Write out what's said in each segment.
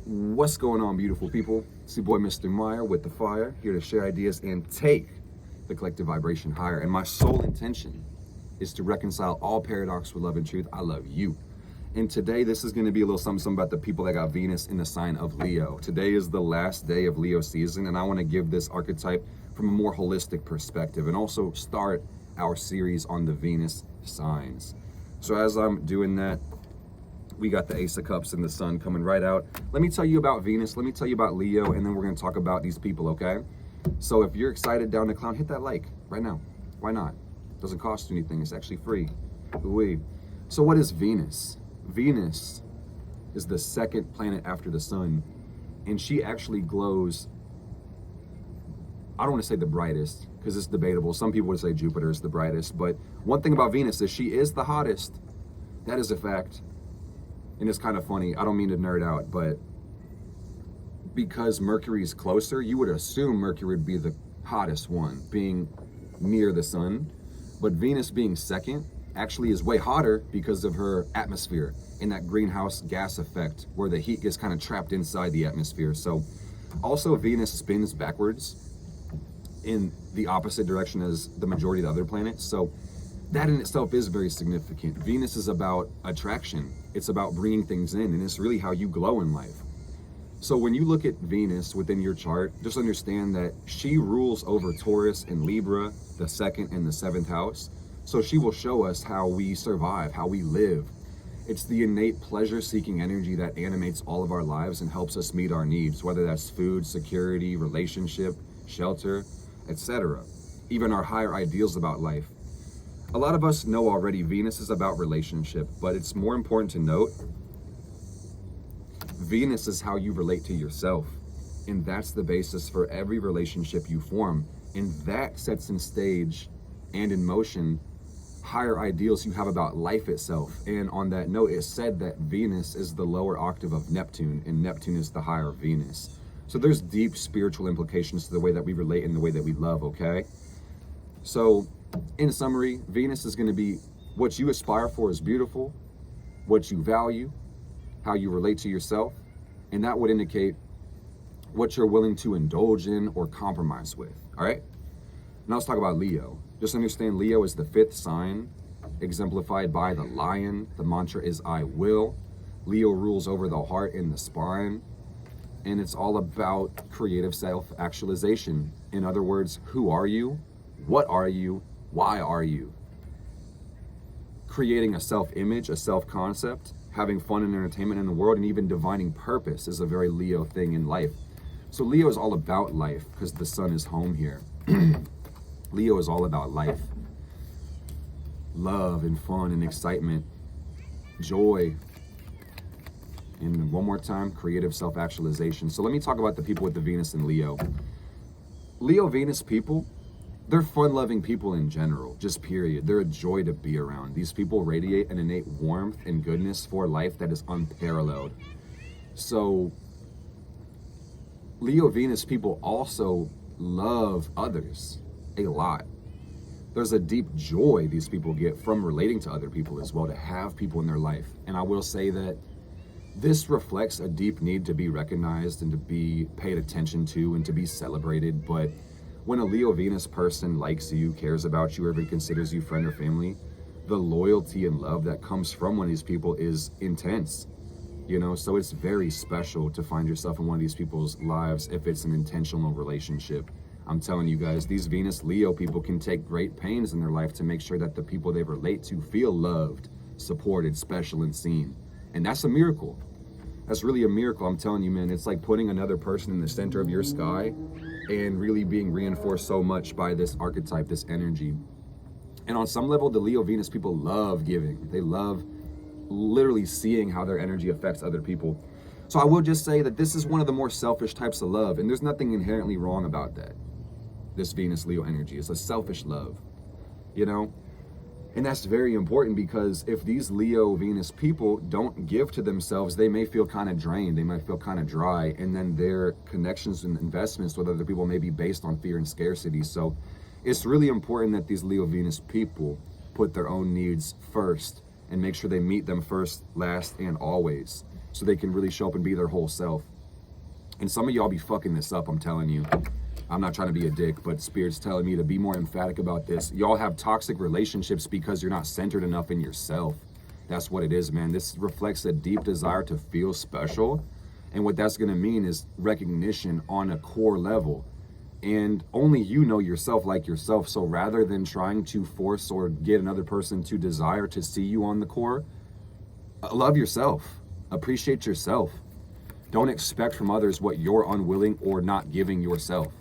What's going on, beautiful people? It's your boy, Mr. Meyer, with the fire, here to share ideas and take the collective vibration higher. And my sole intention is to reconcile all paradox with love and truth. I love you. And today, this is going to be a little something about the people that got Venus in the sign of Leo. Today is the last day of Leo season, and I want to give this archetype from a more holistic perspective and also start our series on the Venus signs. So as I'm doing that, we got the Ace of Cups and the Sun coming right out. Let me tell you about Venus, let me tell you about Leo, and then we're going to talk about these people, okay? So if you're excited down the clown, hit that like right now. Why not? Doesn't cost you anything, it's actually free. Ooh-wee. So what is Venus? Venus is the second planet after the Sun, and she actually glows, I don't want to say the brightest, because it's debatable. Some people would say Jupiter is the brightest, but one thing about Venus is she is the hottest. That is a fact. And it's kind of funny, I don't mean to nerd out, but because Mercury is closer, you would assume Mercury would be the hottest one, being near the Sun. But Venus being second actually is way hotter because of her atmosphere and that greenhouse gas effect where the heat gets kind of trapped inside the atmosphere. So also Venus spins backwards in the opposite direction as the majority of the other planets. So that in itself is very significant. Venus is about attraction. It's about bringing things in, and it's really how you glow in life. So when you look at Venus within your chart, just understand that she rules over Taurus and Libra, the second and the seventh house. So she will show us how we survive, how we live. It's the innate pleasure-seeking energy that animates all of our lives and helps us meet our needs, whether that's food, security, relationship, shelter, etc. Even our higher ideals about life. A lot of us know already Venus is about relationship, but it's more important to note Venus is how you relate to yourself, and that's the basis for every relationship you form, and that sets in stage and in motion higher ideals you have about life itself. And on that note, it's said that Venus is the lower octave of Neptune, and Neptune is the higher Venus. So there's deep spiritual implications to the way that we relate and the way that we love, okay? So in summary, Venus is going to be what you aspire for is beautiful, what you value, how you relate to yourself, and that would indicate what you're willing to indulge in or compromise with, all right? Now let's talk about Leo. Just understand Leo is the fifth sign, exemplified by the lion. The mantra is I will. Leo rules over the heart and the spine, and it's all about creative self-actualization. In other words, who are you? What are you? Why are you? Creating a self-image, a self-concept, having fun and entertainment in the world, and even divining purpose is a very Leo thing in life. So Leo is all about life because the sun is home here. Leo is all about life. Love and fun and excitement, joy, and one more time, creative self-actualization. So let me talk about the people with the Venus and Leo. Leo Venus people, they're fun-loving people in general, just period. They're a joy to be around. These people radiate an innate warmth and goodness for life that is unparalleled. So Leo Venus people also love others a lot. There's a deep joy these people get from relating to other people as well, to have people in their life. And I will say that this reflects a deep need to be recognized and to be paid attention to and to be celebrated. But when a Leo Venus person likes you, cares about you, or even considers you friend or family, the loyalty and love that comes from one of these people is intense. You know, so it's very special to find yourself in one of these people's lives if it's an intentional relationship. I'm telling you guys, these Venus Leo people can take great pains in their life to make sure that the people they relate to feel loved, supported, special, and seen. And that's a miracle. That's really a miracle. I'm telling you, man, it's like putting another person in the center of your sky and really being reinforced so much by this archetype, this energy. And on some level, the Leo Venus people love giving. They love literally seeing how their energy affects other people. So I will just say that this is one of the more selfish types of love, and there's nothing inherently wrong about that. This Venus Leo energy is a selfish love, you know? And that's very important because if these Leo Venus people don't give to themselves, they may feel kind of drained, they might feel kind of dry, and then their connections and investments with other people may be based on fear and scarcity. So it's really important that these Leo Venus people put their own needs first and make sure they meet them first, last, and always, so they can really show up and be their whole self. And some of y'all be fucking this up, I'm telling you. I'm not trying to be a dick, but Spirit's telling me to be more emphatic about this. Y'all have toxic relationships because you're not centered enough in yourself. That's what it is, man. This reflects a deep desire to feel special. And what that's going to mean is recognition on a core level. And only you know yourself like yourself. So rather than trying to force or get another person to desire to see you on the core, love yourself. Appreciate yourself. Don't expect from others what you're unwilling or not giving yourself.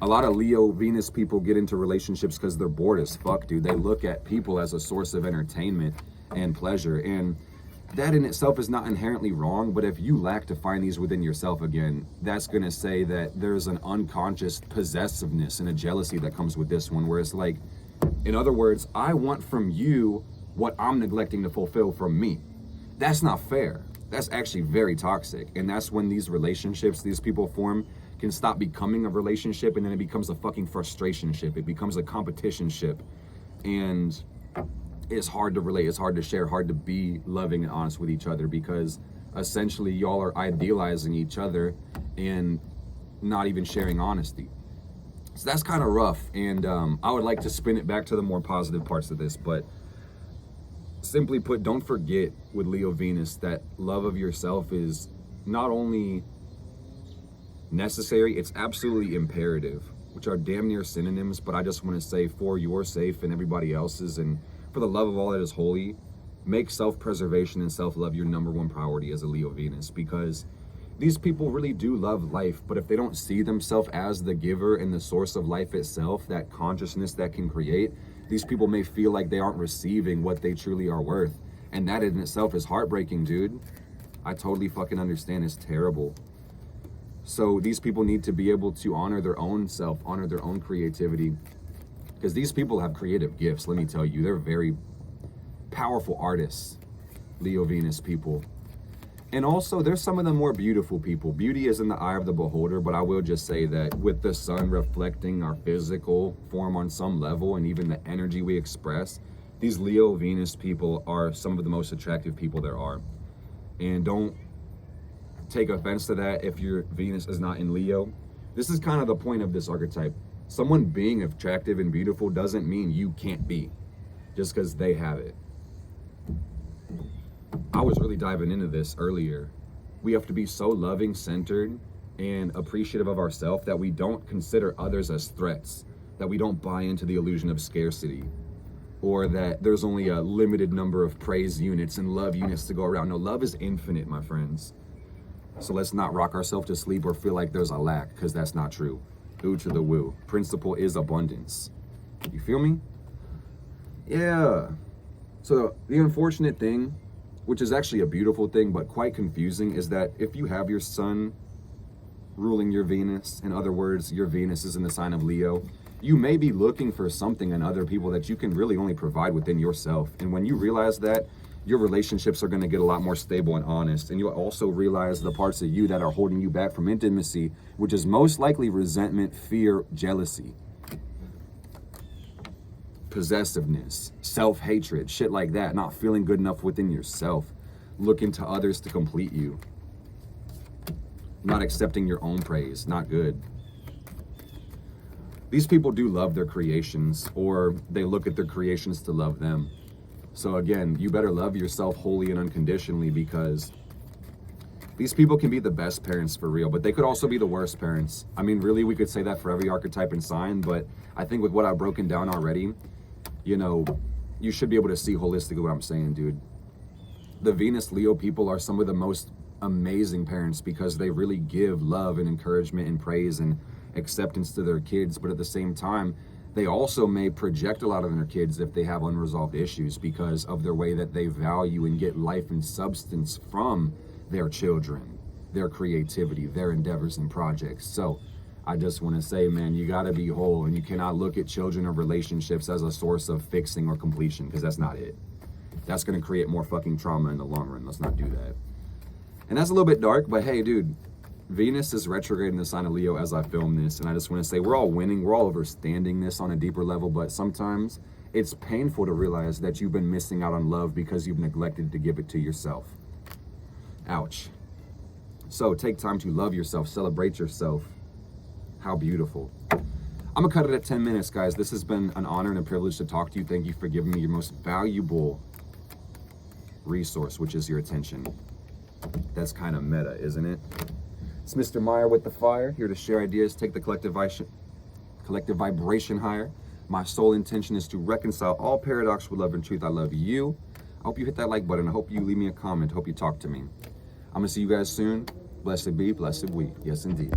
A lot of Leo Venus people get into relationships because they're bored as fuck, dude. They look at people as a source of entertainment and pleasure. And that in itself is not inherently wrong, but if you lack to find these within yourself again, that's going to say that there's an unconscious possessiveness and a jealousy that comes with this one, where it's like, in other words, I want from you what I'm neglecting to fulfill from me. That's not fair. That's actually very toxic. And that's when these relationships these people form can stop becoming a relationship, and then it becomes a fucking frustration ship. It becomes a competition ship. And it's hard to relate, it's hard to share, hard to be loving and honest with each other, because essentially y'all are idealizing each other and not even sharing honesty. So that's kind of rough. And I would like to spin it back to the more positive parts of this, but simply put, don't forget with Leo Venus that love of yourself is not only necessary, it's absolutely imperative, which are damn near synonyms, but I just want to say, for your safe and everybody else's, and for the love of all that is holy, make self-preservation and self-love your number one priority as a Leo Venus, because these people really do love life, but if they don't see themselves as the giver and the source of life itself, that consciousness that can create, these people may feel like they aren't receiving what they truly are worth. And that in itself is heartbreaking, dude. I totally fucking understand. It's terrible. So these people need to be able to honor their own self, honor their own creativity, because these people have creative gifts. Let me tell you, they're very powerful artists, Leo Venus people. And also, there's some of the more beautiful people. Beauty is in the eye of the beholder, but I will just say that with the sun reflecting our physical form on some level, and even the energy we express, these Leo Venus people are some of the most attractive people there are. And don't take offense to that if your Venus is not in Leo. This is kind of the point of this archetype. Someone being attractive and beautiful doesn't mean you can't be, just because they have it. I was really diving into this earlier. We have to be so loving, centered, and appreciative of ourselves that we don't consider others as threats, that we don't buy into the illusion of scarcity, or that there's only a limited number of praise units and love units to go around. No, love is infinite, my friends. So let's not rock ourselves to sleep or feel like there's a lack, because that's not true. Ooh to the woo. Principle is abundance. You feel me? Yeah. So the unfortunate thing, which is actually a beautiful thing, but quite confusing, is that if you have your sun ruling your Venus, in other words, your Venus is in the sign of Leo, you may be looking for something in other people that you can really only provide within yourself. And when you realize that, your relationships are going to get a lot more stable and honest. And you'll also realize the parts of you that are holding you back from intimacy, which is most likely resentment, fear, jealousy, possessiveness, self-hatred, shit like that, not feeling good enough within yourself, looking to others to complete you, not accepting your own praise, not good. These people do love their creations, or they look at their creations to love them. So again, you better love yourself wholly and unconditionally, because these people can be the best parents for real, but they could also be the worst parents. I mean, really, we could say that for every archetype and sign, but I think with what I've broken down already, you know, you should be able to see holistically what I'm saying, dude. The Venus Leo people are some of the most amazing parents, because they really give love and encouragement and praise and acceptance to their kids, but at the same time, they also may project a lot on their kids if they have unresolved issues, because of their way that they value and get life and substance from their children, their creativity, their endeavors and projects. So I just want to say, man, you got to be whole, and you cannot look at children or relationships as a source of fixing or completion, because that's not it. That's going to create more fucking trauma in the long run. Let's not do that. And that's a little bit dark, but hey, dude, Venus is retrograde in the sign of Leo as I film this, and I just want to say we're all winning, we're all understanding this on a deeper level, but sometimes it's painful to realize that you've been missing out on love because you've neglected to give it to yourself. Ouch. So take time to love yourself, celebrate yourself. How beautiful. I'm gonna cut it at 10 minutes, guys. This has been an honor and a privilege to talk to you. Thank you for giving me your most valuable resource, which is your attention. That's kind of meta, isn't it? It's Mr. Meyer with the Fire, here to share ideas, take the collective vibration higher. My sole intention is to reconcile all paradox with love and truth. I love you. I hope you hit that like button. I hope you leave me a comment. I hope you talk to me. I'm gonna see you guys soon. Blessed be, blessed we. Yes, indeed.